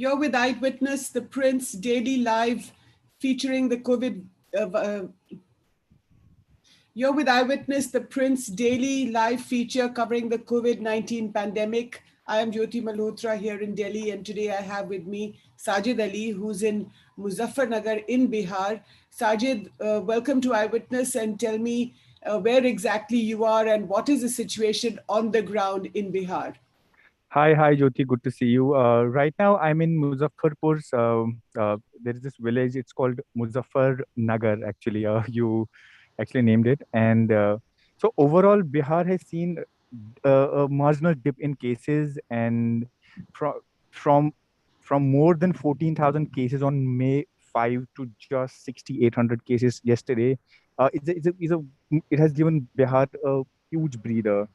You're with Eyewitness, the Print's daily live featuring the COVID. You're with Eyewitness, the Print's daily live feature covering the COVID-19 pandemic. I am Jyoti Malhotra here in Delhi, and today I have with me Sajid Ali, who's in Muzaffarpur in Bihar. Sajid, welcome to Eyewitness, and tell me where exactly you are and what is the situation on the ground in Bihar. Hi, Jyoti. Good to see you. Right now, I'm in Muzaffarpur's. There is this village. It's called Muzaffar Nagar. Actually, you actually named it. And so overall, Bihar has seen a marginal dip in cases, and from from from more than 14,000 cases on May 5 to just 6,800 cases yesterday. It has given Bihar a huge breather.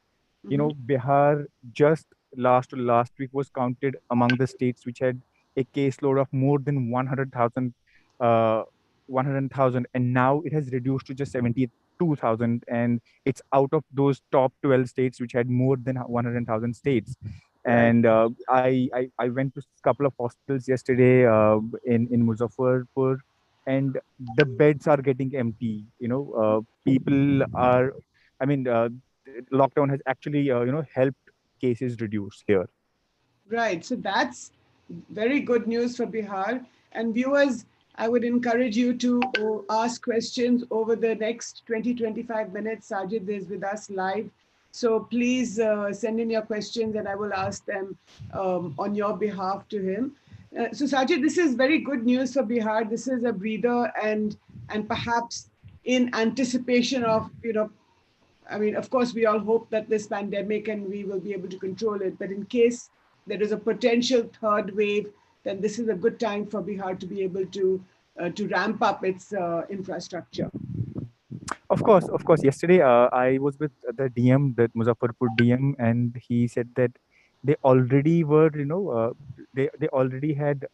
Bihar just last to last week was counted among the states which had a caseload of more than 100,000, uh, 100,000, and now it has reduced to just 72,000, and it's out of those top 12 states which had more than 100,000 states. Right. And I went to a couple of hospitals yesterday in Muzaffarpur, and the beds are getting empty. People are, I mean, lockdown has actually helped cases reduce here. Right. So that's very good news for Bihar. And viewers, I would encourage you to ask questions over the next 20-25 minutes. Sajid is with us live. So please send in your questions and I will ask them on your behalf to him. So Sajid, this is very good news for Bihar. This is a breather and perhaps in anticipation of, I mean, of course, we all hope that this pandemic and we will be able to control it. But in case there is a potential third wave, then this is a good time for Bihar to be able to ramp up its infrastructure. Of course. Yesterday, I was with the DM, the Muzaffarpur DM, and he said that they already were, they already had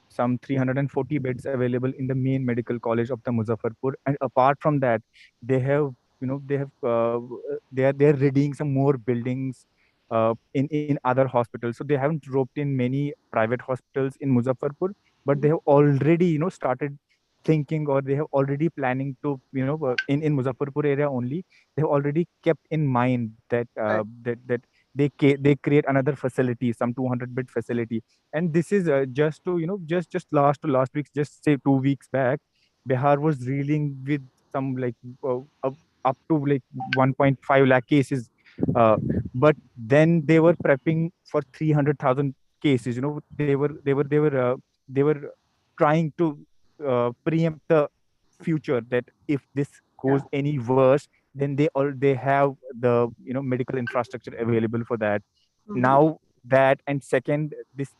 some 340 beds available in the main medical college of the Muzaffarpur, and apart from that, they have, they are readying some more buildings in other hospitals. So they haven't roped in many private hospitals in Muzaffarpur, but they have already, started thinking, or they have already planning to, in Muzaffarpur area only, they have already kept in mind that Right. they create another facility, some 200-bed facility. And this is just to, just last week, just say 2 weeks back, Bihar was reeling with some like up to like 1.5 lakh cases, uh, but then they were prepping for 300,000 cases. They were trying to preempt the future, that if this Yeah. goes any worse, then they have the medical infrastructure available for that. Mhm. Now that, and second, this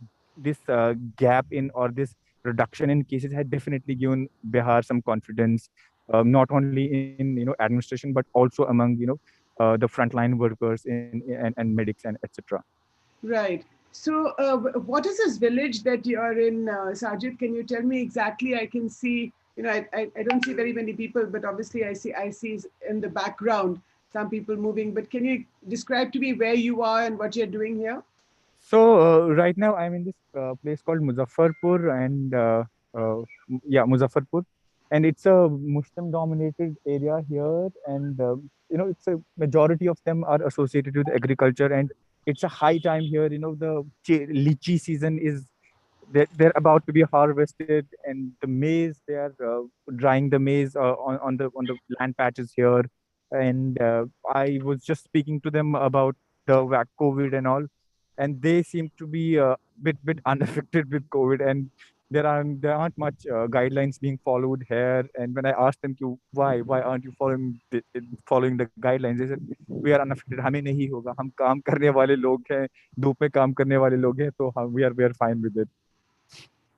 gap in, or this reduction in cases had definitely given Bihar some confidence, not only in administration, but also among the frontline workers and medics and etc. Right. So, what is this village that you're in, Sajid? Can you tell me exactly? I can see, I don't see very many people, but obviously I see in the background some people moving. But can you describe to me where you are and what you're doing here? So right now I'm in this place called Muzaffarpur, and yeah, Muzaffarpur, and it's a Muslim-dominated area here, and it's a majority of them are associated with agriculture, and it's a high time here. The lychee season is, they're about to be harvested, and the maize, they are drying the maize on the land patches here. And I was just speaking to them about the COVID and all, and they seem to be a bit unaffected with COVID, and there aren't much guidelines being followed here. And when I asked them to why aren't you following the guidelines, they said we are unaffected, हमें नहीं होगा, हम काम करने वाले लोग हैं, धूप में काम करने वाले लोग हैं, तो हम we are fine with it.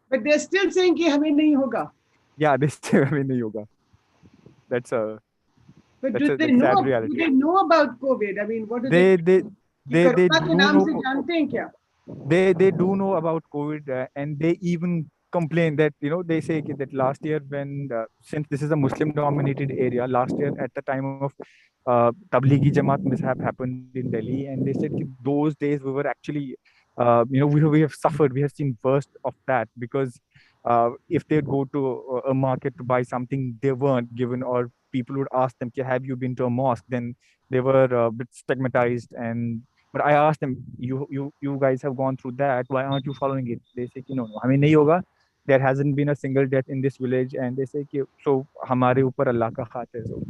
But they're still saying कि हमें नहीं होगा. Yeah, this I mean, yoga. That's a But that's do a they that's sad know? Do reality. they know about COVID? I mean, what do they? They they कि they corona के do नाम know, से जानते हैं क्या? they do know about COVID, and they even complain that, they say that last year, when since this is a Muslim dominated area, last year at the time of Tablighi Jamaat mishap happened in Delhi, and they said that those days we were actually we have suffered. We have seen worst of that because if they go to a market to buy something, they weren't given, or people would ask them, "Okay, have you been to a mosque?" Then they were a bit stigmatized. And but I asked them, you guys have gone through that. Why aren't you following it? They say, no, no, I mean, nahi hoga. There hasn't been a single death in this village, and they say, so hamare upar Allah ka khaat hai, so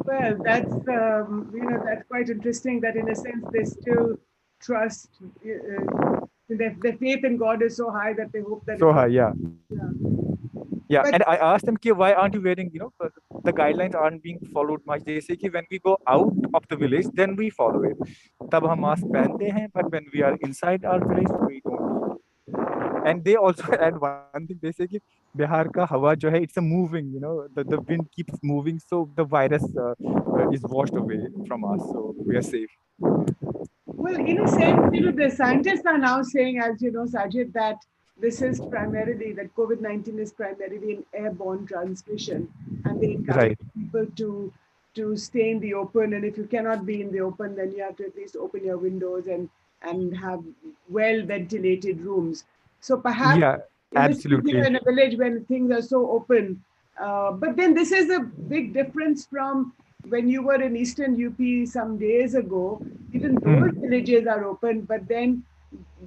Well, that's that's quite interesting. That in a sense they still trust. Their faith in God is so high that they hope that it so will. yeah. Yeah. Yeah, But and I asked them, "Ki, why aren't you wearing, the guidelines aren't being followed much." They say, "Ki, when we go out of the village, then we follow it. तब हम mask पहनते हैं, but when we are inside our village, we don't." And they also add one thing. They say, "Ki, Bihar ka hawa jo hai, it's a moving, the wind keeps moving, so the virus is washed away from us, so we are safe." well, in a sense, the scientists are now saying, as you know, Sajid, that this is primarily that COVID-19 is primarily an airborne transmission, and they encourage Right. people to stay in the open. And if you cannot be in the open, then you have to at least open your windows and have well ventilated rooms. So perhaps Yeah, innocent here absolutely. in a village when things are so open. But then this is a big difference from when you were in Eastern UP some days ago. Even those Hmm. villages are open, but then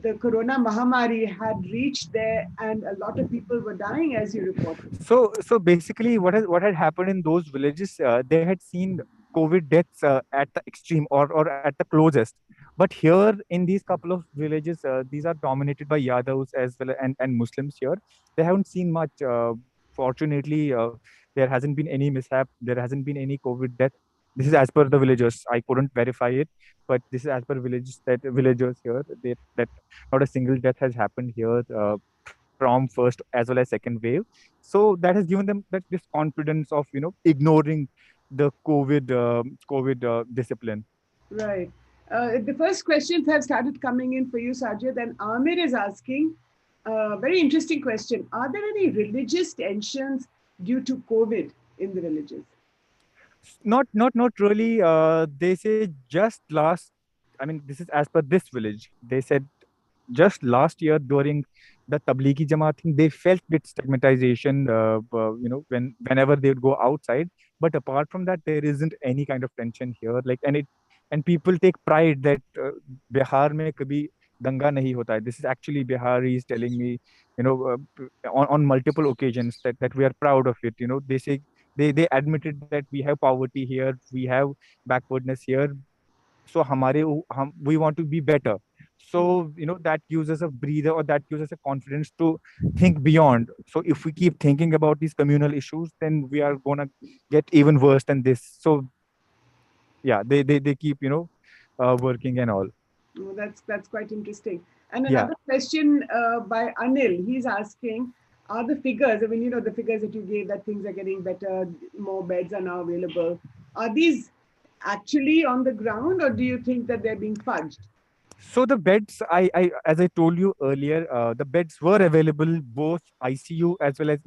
the Corona Mahamari had reached there and a lot of people were dying, as you reported. So basically, what had happened in those villages, they had seen COVID deaths at the extreme, or at the closest. But here in these couple of villages, these are dominated by Yadavs as well, and Muslims here. They haven't seen much. Fortunately, there hasn't been any mishap. There hasn't been any COVID death. This is as per the villagers. I couldn't verify it, but this is as per villagers here. That not a single death has happened here from first as well as second wave. So that has given them this confidence of ignoring the COVID discipline. Right. The first questions have started coming in for you, Sajid, and Amir is asking a very interesting question. Are there any religious tensions due to COVID in the villages? Not really. They say just last. I mean, this is as per this village. They said just last year during the Tablighi Jamaat thing, they felt bit stigmatization, whenever they would go outside. But apart from that, there isn't any kind of tension here. And people take pride that Bihar mein kabhi Ganga nahi hota hai. This is actually Biharis telling me, on multiple occasions that we are proud of it. They say they admitted that we have poverty here, we have backwardness here, so we want to be better. So that gives us a breather, or that gives us a confidence to think beyond. So if we keep thinking about these communal issues, then we are gonna get even worse than this. So yeah, they keep working and all. Oh, that's quite interesting. And Yeah. another question by Anil. He's asking, are the figures? I mean, the figures that you gave that things are getting better, more beds are now available. Are these actually on the ground, or do you think that they're being fudged? So the beds, as I told you earlier, the beds were available, both ICU as well as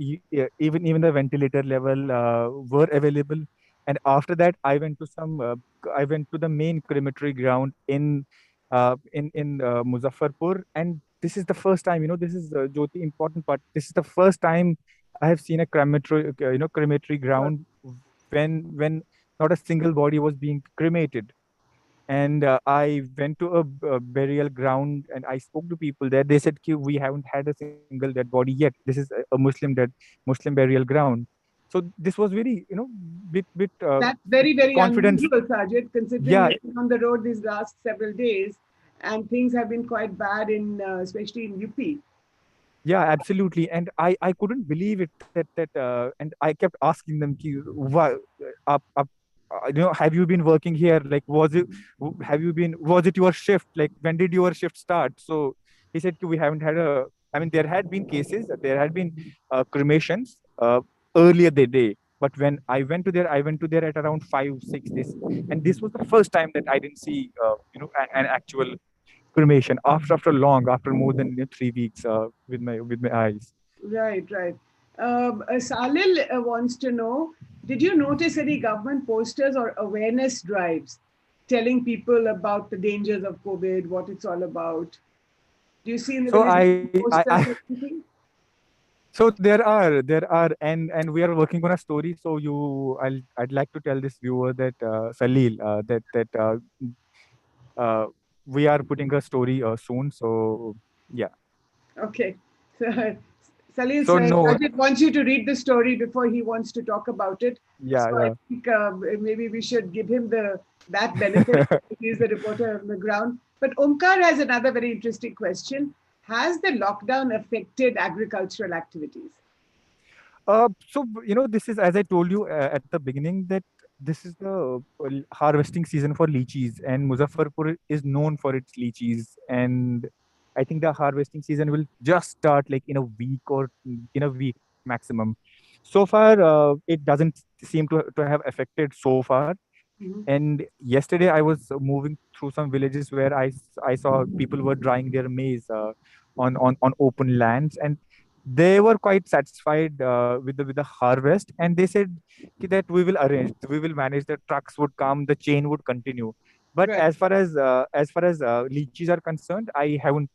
even the ventilator level were available. And after that, I went to the main crematory ground in Muzaffarpur, and this is the first time. This is Jyoti important part. This is the first time I have seen a crematory ground when not a single body was being cremated. And I went to a burial ground, and I spoke to people there. They said, "Ki, we haven't had a single dead body yet. This is a Muslim burial ground." So this was very, bit That's very, very confidence. unusual, Sajid, considering Yeah, you've been on the road these last several days and things have been quite bad especially in UP. yeah, absolutely. And I couldn't believe it that and I kept asking them, "Ki, why, have you been working here? Like, was it your shift? Like, when did your shift start?" So he said, "Ki, we haven't had a, I mean, there had been cases, there had been cremations earlier the day. But when I went to there at around 5, 6 days, and this was the first time that I didn't see, an actual cremation after more than 3 weeks with my eyes." Right, right. Salil wants to know, did you notice any government posters or awareness drives? telling people about the dangers of COVID, what it's all about? Do you see in the So villages I posters or anything? so there are and we are working on a story. So I'd like to tell this viewer that Salil that uh, we are putting a story soon. So yeah. Okay. So, Salil, So sir, no, Sajid wants you to read the story before he wants to talk about it. So yeah, I yeah. think maybe we should give him that benefit. He's the reporter on the ground. But Omkar has another very interesting question. Has the lockdown affected agricultural activities? This is, as I told you at the beginning, that this is the harvesting season for lychees, and Muzaffarpur is known for its lychees. And I think the harvesting season will just start like in a week or in a week maximum. So far, it doesn't seem to have affected so far. Mhm. And yesterday, I was moving through some villages where I saw people were drying their maize on open lands, and they were quite satisfied with the harvest. And they said कि that we will manage. The trucks would come, the chain would continue. But Right. as far as lychees are concerned, I haven't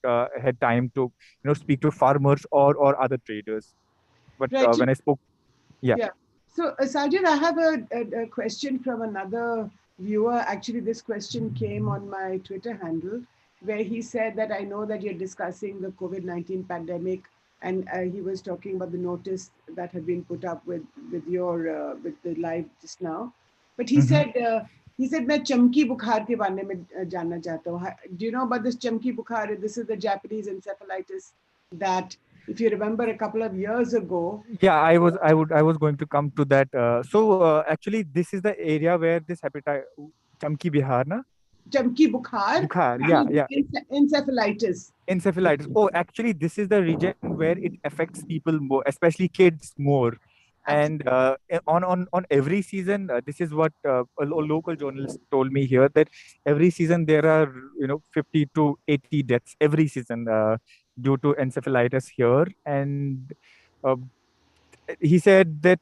had time to speak to farmers or other traders. But Right. when I spoke, yeah. Yeah. So, Sajid, I have a question from another viewer. Actually, this question came on my Twitter handle where he said that I know that you're discussing the COVID-19 pandemic, and he was talking about the notice that had been put up with the live just now. But Mhm. he said मैं चमकी बुखार के बारे में जानना चाहता हूँ. Do you know about this चमकी बुखार? This is the Japanese encephalitis that, if you remember, a couple of years ago. Yeah, I was going to come to that. Actually, this is the area where this hepatitis, Chamki Bihar, na? चमकी बुखार Bukhar, yeah, and yeah, encephalitis. encephalitis. Oh, actually, this is the region where it affects people more, especially kids more. And Absolutely. on every season, this is what a local journalist told me here, that every season there are 50 to 80 deaths every season due to encephalitis here. And uh, he said that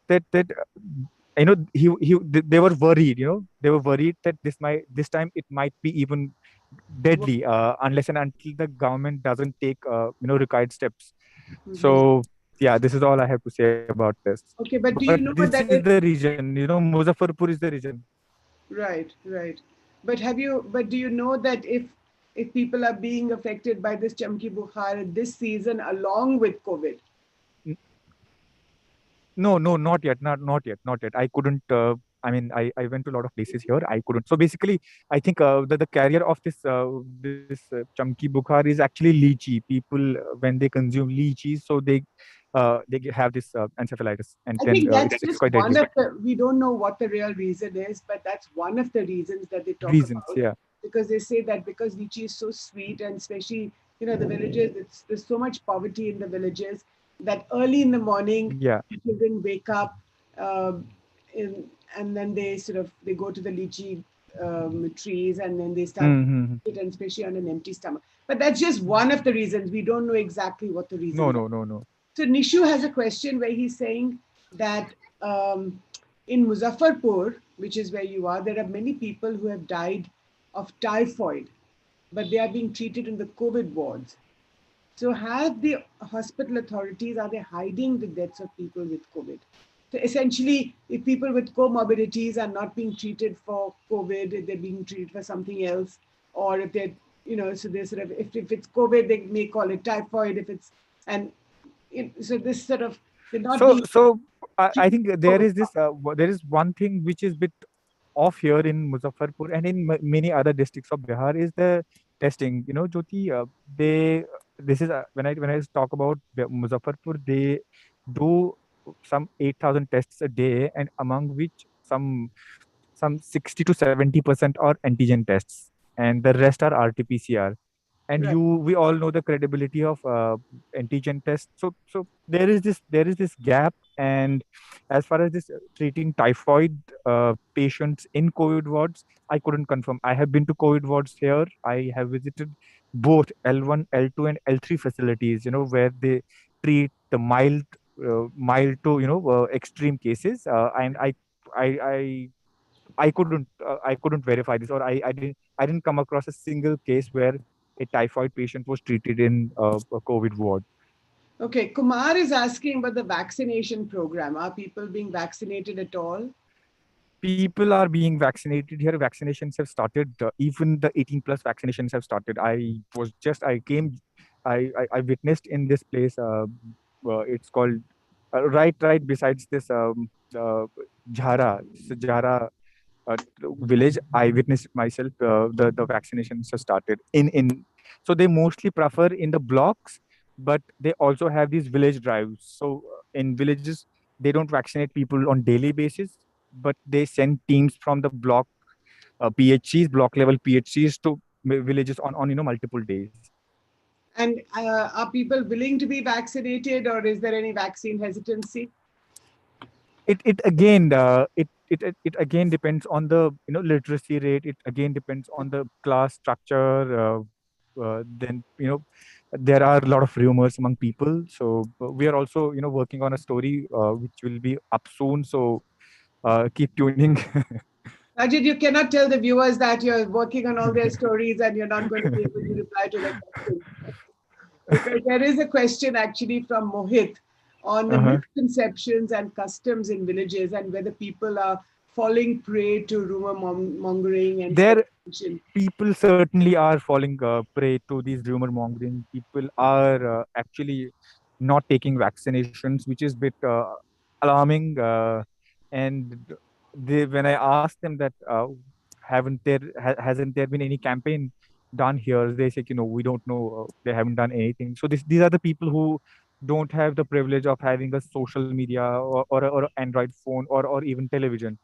they were worried. They were worried that this time it might be even deadly, unless and until the government doesn't take required steps. Mhm. So yeah, this is all I have to say about this. Okay, But but do you this know is the that if region. Muzaffarpur is the region. right, right. But do you know that if people are being affected by this chamki bukhar this season along with COVID? No, no, not yet. I couldn't. I went to a lot of places here. I couldn't. So basically, I think the carrier of this chamki bukhar is actually lychee. People, when they consume lychees, so they have this encephalitis, and I then think that's it's just quite one deadly. of the, we don't know what the real reason is, but that's one of the reasons that they talk Reasons, about. yeah, Because they say that because lychee is so sweet, and especially, the villages, there's so much poverty in the villages that early in the morning, yeah. the children wake up, um, in, and then they go to the lychee trees, and then they start Mm-hmm. it, and especially on an empty stomach. But that's just one of the reasons. We don't know exactly what the No, reasons are. no, no, no. So Nishu has a question where he's saying that in Muzaffarpur, which is where you are, there are many people who have died of typhoid, but they are being treated in the COVID wards. So have the hospital authorities, are they hiding the deaths of people with COVID? So essentially, if people with comorbidities are not being treated for COVID, if they're being treated for something else, or if they're, so they sort of, if it's COVID, they may call it typhoid. If it's, and so this sort of, they're not So, being so I treated think for there COVID. is there is one thing which is bit off here in Muzaffarpur and in many other districts of Bihar is the testing. Jyoti, they this is when I talk about Muzaffarpur, they do some 8,000 tests a day, and among which some 60 to 70% are antigen tests, and the rest are RT-PCR. And Right. we all know the credibility of antigen tests. So there is this gap. And as far as this treating typhoid patients in COVID wards, I couldn't confirm. I have been to COVID wards here. I have visited both L1, L2, and L3 facilities, where they treat the mild to extreme cases. And I I couldn't verify this, or I didn't come across a single case where a typhoid patient was treated in a COVID ward. Okay, Kumar is asking about the vaccination program. Are people being vaccinated at all? People are being vaccinated here. Vaccinations have started. Even the 18 plus vaccinations have started. I witnessed in this place. It's called right besides this Jhara. It's a Jhara village. I witnessed it myself. The vaccinations have started in. So they mostly prefer in the blocks, but they also have these village drives. So in villages, they don't vaccinate people on daily basis, but they send teams from the block PHCs, block level PHCs to villages on multiple days. And are people willing to be vaccinated, or is there any vaccine hesitancy? It again depends on the literacy rate. It again depends on the class structure. Then there are a lot of rumors among people. So we are also working on a story which will be up soon. So keep tuning. Rajit, you cannot tell the viewers that you're working on all their stories and you're not going to be able to reply to their questions. Because there is a question actually from Mohit on the Uh-huh. misconceptions and customs in villages and whether people are falling prey to rumor mongering and There speculation. people certainly are falling prey to these rumor mongering. People are actually not taking vaccinations, which is bit alarming. And when I asked them that, hasn't there been any campaign done here? They say, we don't know. They haven't done anything. So these are the people who don't have the privilege of having a social media or a Android phone or even television.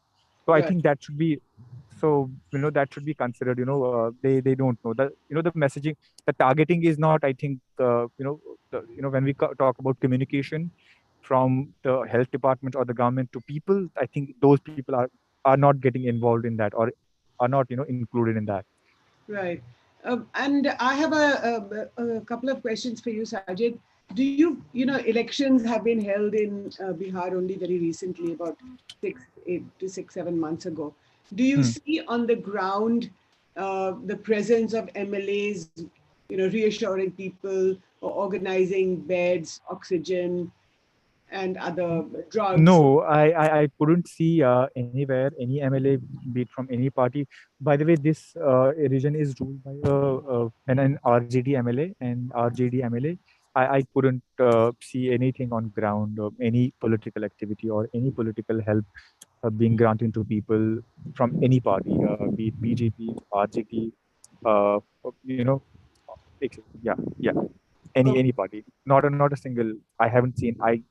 So I Right. think that should be that should be considered. They don't know the the messaging, the targeting is not, I think, when we talk about communication from the health department or the government to people, I think those people are not getting involved in that, or are not included in that. Right. And I have a couple of questions for you, Sajid. Do elections have been held in Bihar only very recently, about 8 to 6, 7 months ago. Do you Hmm. see on the ground the presence of MLAs, reassuring people or organizing beds, oxygen, and other drugs? No, I couldn't see anywhere any MLA, be it from any party. By the way, this region is ruled by an RJD MLA and RJD MLA. I couldn't see anything on ground, any political activity or any political help being granted to people from any party, be it BJP, RJD, uh, yeah, yeah, any party. Not a single. I haven't seen. I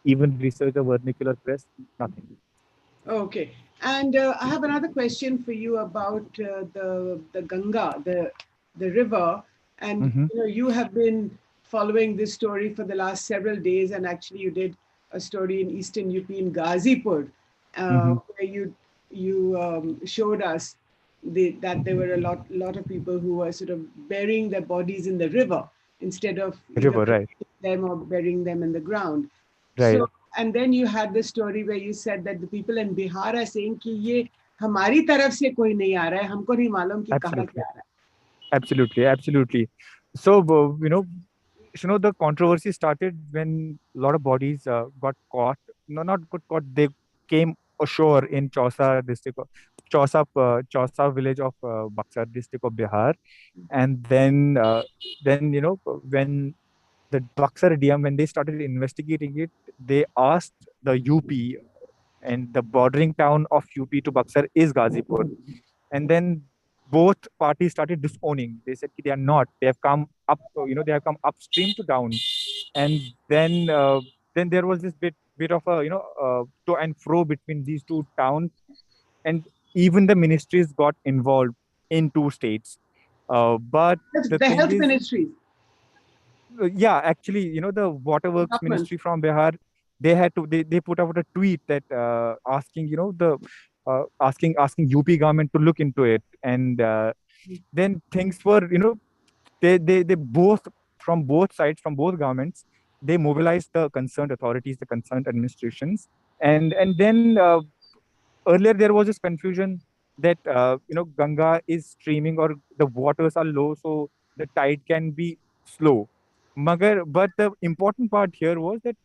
even research the vernacular press, nothing. Okay. And I have another question for you about the Ganga, the river. And Mm-hmm. you have been following this story for the last several days, and actually you did a story in Eastern UP in Ghazipur, Mm-hmm. where you showed us that there were a lot of people who were sort of burying their bodies in the river instead of either River, right, burying them or burying them in the ground. right. So, and then you had the story where you said that the people in Bihar are saying कि ये हमारी तरफ से कोई नहीं आ रहा है, हमको नहीं मालूम कि कहाँ से Absolutely, आ रहा absolutely. So, the controversy started when a lot of bodies got caught. No, not got caught. They came ashore in Chausa district, Chausa village of Buxar district of Bihar, and then when the Buxar DM, when they started investigating it, they asked the UP, and the bordering town of UP to Buxar is Ghazipur. And then both parties started disowning. They said they are not. They have come up, they have come upstream to down. And then there was this bit of a to and fro between these two towns, and even the ministries got involved in two states. But है. the The thing health is, ministries, yeah, actually, the waterworks government. ministry from Bihar, they put out a tweet that asking the asking UP government to look into it. And then things were, they both, from both sides, from both governments, they mobilized the concerned authorities, the concerned administrations. And then earlier there was this confusion that Ganga is streaming or the waters are low, so the tide can be slow. But the important part here was that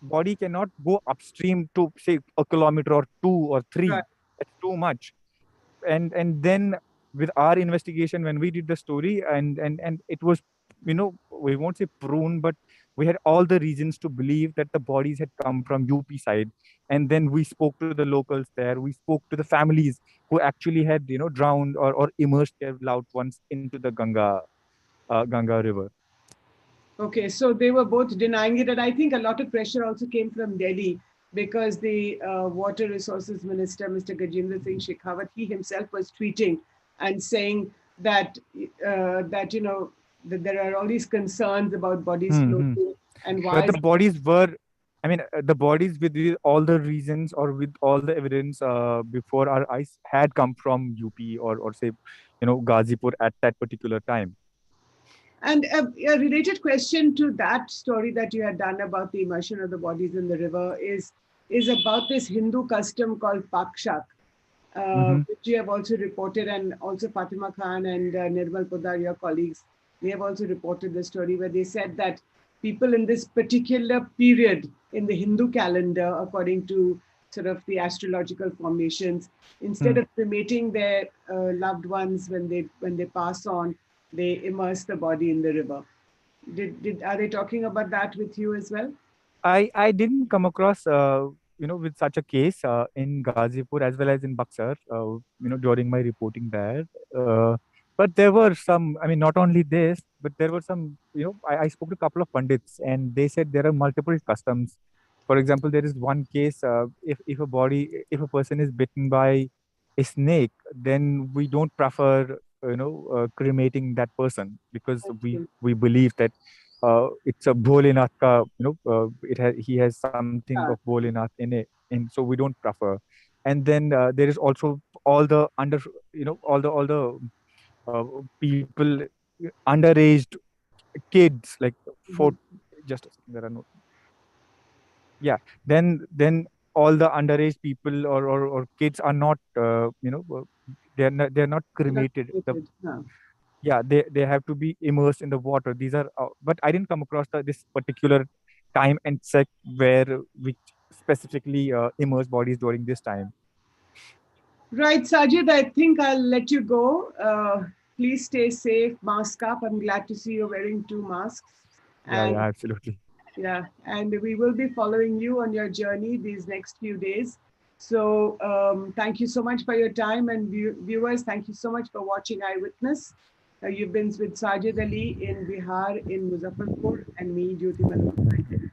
body cannot go upstream to say a kilometer or two or Right. three. That's too much. And then with our investigation, when we did the story, and it was, we won't say prune, but we had all the reasons to believe that the bodies had come from UP side. And then we spoke to the locals there, we spoke to the families who actually had drowned or immersed their loved ones into the Ganga river. Okay, so they were both denying it, and I think a lot of pressure also came from Delhi because the Water Resources Minister, Mr. Gajendra Singh Shekhawat, he himself was tweeting and saying that that there are all these concerns about bodies Hmm. floating and But why. the bodies were, I mean, the bodies with all the reasons or with all the evidence before our eyes had come from UP or say, Ghazipur at that particular time. And a related question to that story that you had done about the immersion of the bodies in the river is about this Hindu custom called Pakshak, Mm-hmm. which you have also reported, and also Fatima Khan and Nirmal Podar, your colleagues, they have also reported the story where they said that people in this particular period in the Hindu calendar, according to sort of the astrological formations, instead of cremating their loved ones when they pass on, they immerse the body in the river. Did Are they talking about that with you as well? I didn't come across with such a case in Ghazipur as well as in Buxar during my reporting there. But there were some, I mean, not only this, but there were some, I spoke to a couple of pundits and they said there are multiple customs. For example, there is one case, if a person is bitten by a snake, then we don't prefer cremating that person because we believe that it's a Bholinath ka, he has something of Yeah. Bholinath in it, and so we don't prefer. And then there is also all the all the people, underaged kids, like for Mhm. just a second, there are no, yeah, then all the underage people or kids are not they're not They're not cremated. related. Huh. Yeah, they have to be immersed in the water. These are but I didn't come across this particular time and sect where which specifically immerse bodies during this time. Right, Sajid, I think I'll let you go. Please stay safe, mask up. I'm glad to see you wearing two masks. Yeah, And absolutely. yeah, and we will be following you on your journey these next few days. So thank you so much for your time. And viewers, thank you so much for watching Eyewitness. You've been with Sajid Ali in Bihar, in Muzaffarpur, and me, Jyoti Malhotra.